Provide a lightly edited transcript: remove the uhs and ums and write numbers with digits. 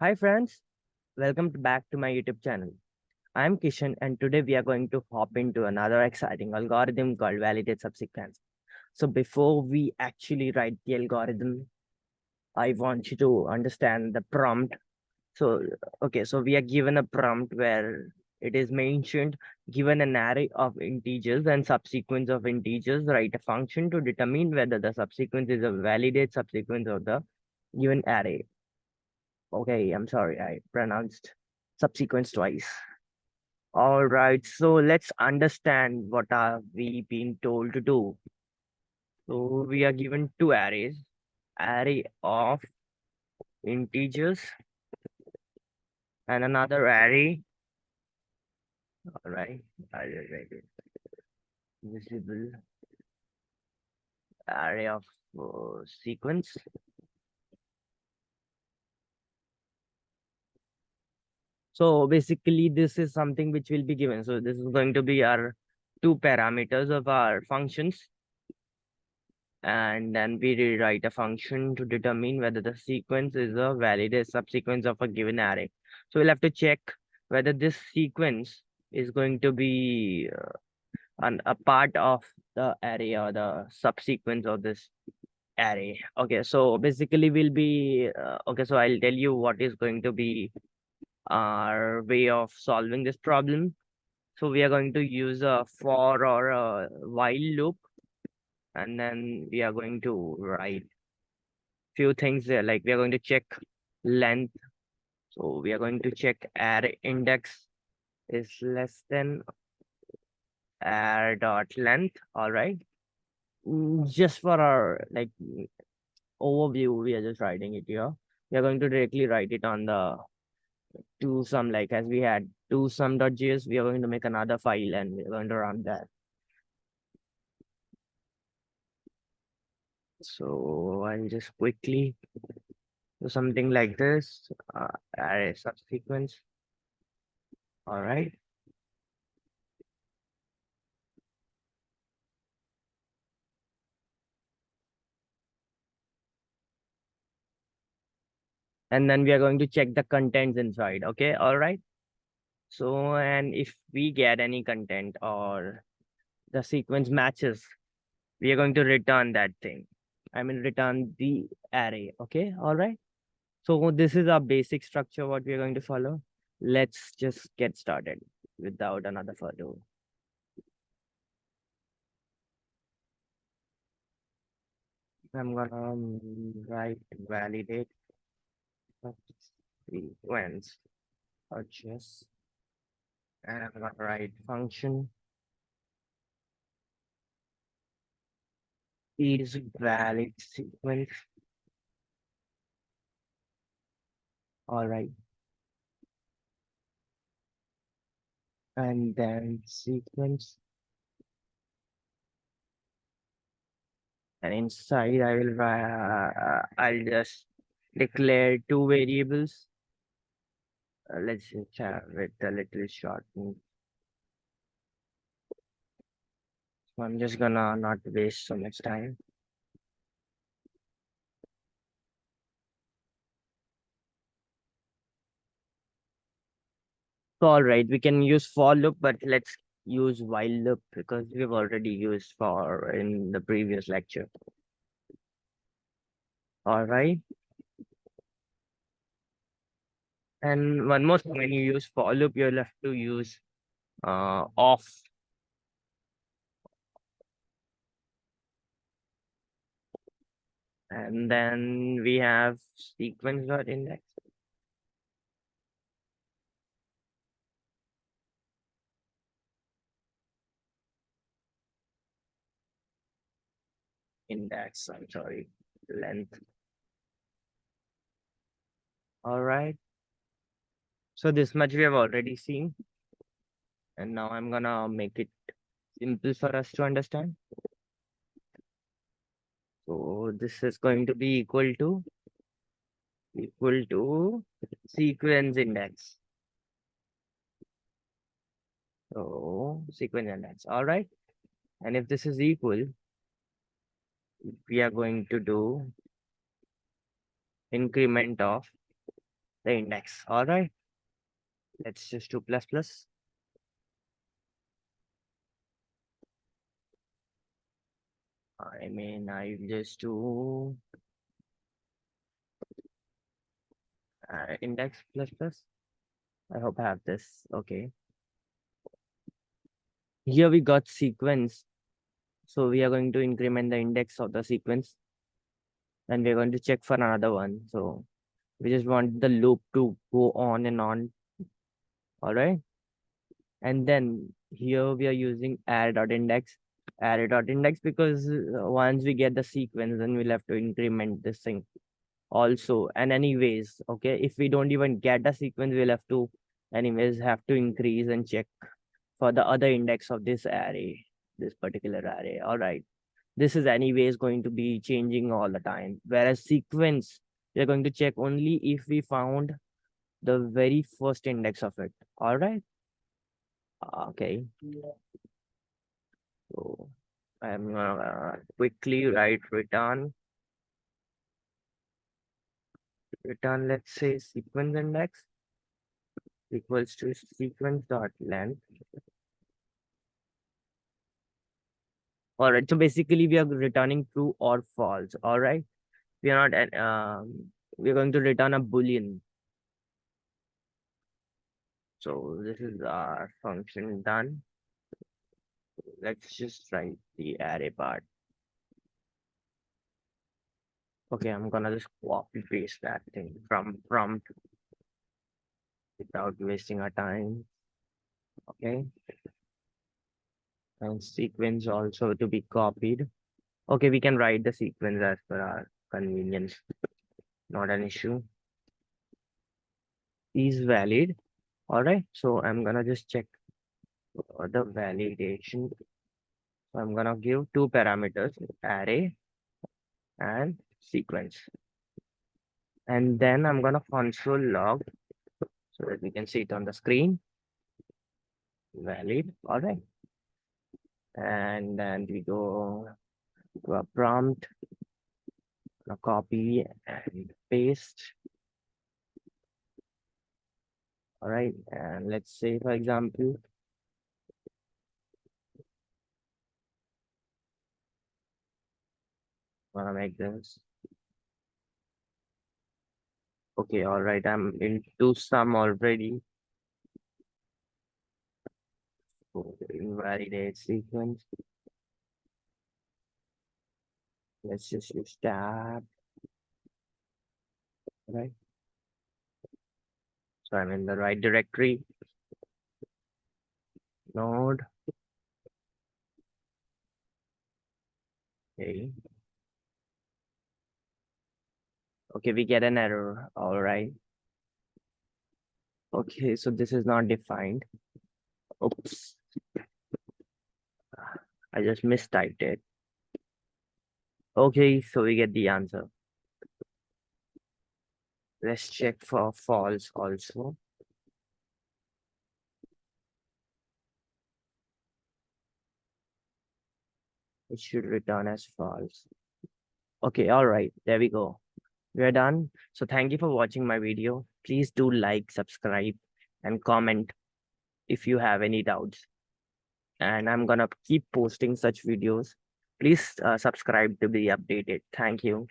Hi friends, welcome back to my YouTube channel. I'm Kishan and today we are going to hop into another exciting algorithm called validate subsequence. So before we actually write the algorithm, I want you to understand the prompt. So we are given a prompt where it is mentioned, given an array of integers and subsequence of integers, write a function to determine whether the subsequence is a validate subsequence of the given array. Okay, I'm sorry, I pronounced subsequence twice. All right, so let's understand what are we being told to do. So we are given two arrays, array of integers and another array. All right, visible array of sequence. So basically, this is something which will be given. So this is going to be our two parameters of our functions, and then we rewrite a function to determine whether the sequence is a valid subsequence of a given array. So we'll have to check whether this sequence is going to be a part of the array or the subsequence of this array. Okay, so basically we'll be okay, so I'll tell you what is going to be our way of solving this problem. So we are going to use a for or a while loop, and then we are going to write few things there, like we are going to check length. So we are going to check array index is less than array dot length. All right. Just for our overview, we are just writing it here. We are going to directly write it on the to sum, like as we had to sum.js, we are going to make another file and we're going to run that. So I'll just quickly do something like this. Array subsequence. All right. And then we are going to check the contents inside. Okay. All right. So, and if we get any content or the sequence matches, we are going to return that thing. I mean, return the array. Okay. All right. So this is our basic structure, what we are going to follow. Let's just get started without another further. I'm gonna write validate sequence purchase, and I'm gonna write function is valid sequence. All right. And then sequence, and inside I'll just declare two variables. Let's just have it a little short. So I'm just gonna not waste so much time. So all right, we can use for loop, but let's use while loop because we've already used for in the previous lecture. All right. And one more thing, when you use for loop, you'll have to use off. And then we have sequence.index. Index, I'm sorry, length. All right. So this much we have already seen. And now I'm gonna make it simple for us to understand. So this is going to be equal to sequence index. So sequence index. All right. And if this is equal, we are going to do increment of the index. All right. Let's just do plus plus. I just do index plus plus. I hope I have this. Okay. Here we got sequence. So we are going to increment the index of the sequence and we're going to check for another one. So we just want the loop to go on and on. All right. And then here we are using array.index. Array.index because once we get the sequence, then we'll have to increment this thing also. And anyways, okay, if we don't even get a sequence, we'll have to anyways have to increase and check for the other index of this array, this particular array. All right. This is anyways going to be changing all the time. Whereas sequence, we're going to check only if we found the very first index of it. All right. Okay. So I'm gonna quickly write return, let's say sequence index equals to sequence dot length. All right. So basically we are returning true or false. All right. We are not, we're going to return a Boolean. So this is our function done. Let's just write the array part. Okay, I'm gonna just copy paste that thing from prompt without wasting our time. Okay. And sequence also to be copied. Okay, we can write the sequence as per our convenience. Not an issue. Is valid. All right. So I'm gonna just check the validation. So I'm gonna give two parameters, array and sequence. And then I'm gonna console log so that we can see it on the screen. Valid. All right. And then we go to a prompt, a copy and paste. All right. And let's say, for example, I'm gonna make this. Okay. All right. I'm into sum already. So invalidate sequence. Let's just use tab. Right. So I'm in the right directory. Node. Okay. Okay, we get an error. All right. Okay, so this is not defined. Oops. I just mistyped it. Okay, so we get the answer. Let's check for false also. It should return as false. Okay, all right, there we go. We're done. So thank you for watching my video. Please do like, subscribe, and comment if you have any doubts. And I'm gonna keep posting such videos. Please subscribe to be updated. Thank you.